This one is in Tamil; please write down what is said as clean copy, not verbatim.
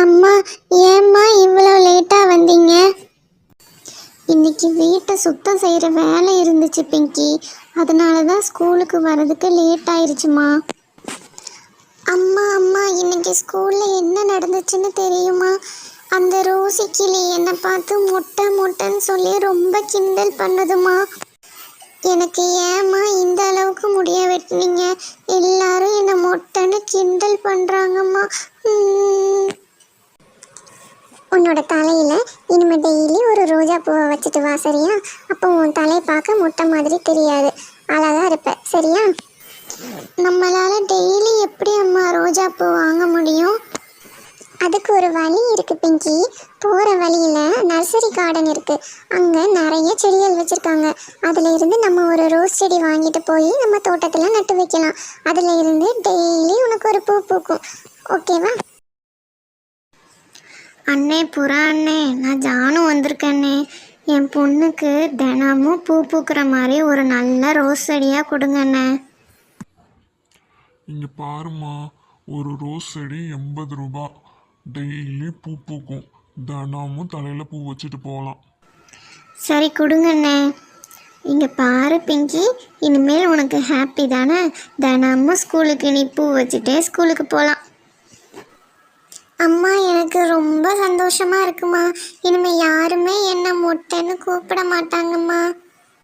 அம்மா, ஏம்மா இவ்வளோ லேட்டாக வந்தீங்க? இன்னைக்கு வீட்டை சுத்தம் செய்கிற வேலை இருந்துச்சு பிங்கி, அதனால தான் ஸ்கூலுக்கு வர்றதுக்கு லேட் ஆயிடுச்சுமா. அம்மா அம்மா, இன்னைக்கு ஸ்கூலில் என்ன நடந்துச்சுன்னு தெரியுமா? அந்த ரோசி கிளி என்னை பார்த்து முட்டை முட்டைன்னு சொல்லி ரொம்ப கிண்டல் பண்ணுதுமா. எனக்கு ஏம்மா இந்த அளவுக்கு முடிய வெட்டினீங்க? எல்லாரும் என்னை மொட்டைன்னு கிண்டல் பண்ணுறாங்கம்மா. உன்னோட தலையில் இனிமேல் டெய்லி ஒரு ரோஜா பூவை வச்சுட்டு வா, சரியா? அப்போ உன் தலையை பார்க்க முட்டை மாதிரி தெரியாது, அழகாக இருப்ப, சரியா? நம்மளால் டெய்லி எப்படி அம்மா ரோஜா பூ வாங்க முடியும்? அதுக்கு ஒரு வழி இருக்குது பிங்கி. போகிற வழியில் நர்சரி கார்டன் இருக்குது, அங்கே நிறைய செடிகள் வச்சுருக்காங்க. அதில் இருந்து நம்ம ஒரு ரோஸ் செடி வாங்கிட்டு போய் நம்ம தோட்டத்தில் நட்டு வைக்கலாம். அதில் இருந்து டெய்லி உனக்கு ஒரு பூ பூக்கும், ஓகேவா? அண்ணே புறா அண்ணே, நான் ஜானு வந்திருக்கேண்ணே. என் பொண்ணுக்கு தினமும் பூ பூக்கிற மாதிரி ஒரு நல்ல ரோஸ் செடியாக கொடுங்கண்ணே. இங்கே பாருமா, ஒரு ரோஸ் செடி 80 ரூபா. டெய்லி பூ பூக்கும், தினமும் தலையில் பூ வச்சுட்டு போகலாம். சரி கொடுங்கண்ணே. இங்கே பாரு பிங்கி, இனிமேல் உனக்கு ஹாப்பி தானே? தினமும் ஸ்கூலுக்கு நீ பூ வச்சுட்டே ஸ்கூலுக்கு போகலாம். அம்மா, எனக்கு ரொம்ப சந்தோஷமாக இருக்குமா. இனிமேல் யாருமே என்னை மொட்டைன்னு கூப்பிட மாட்டாங்கம்மா.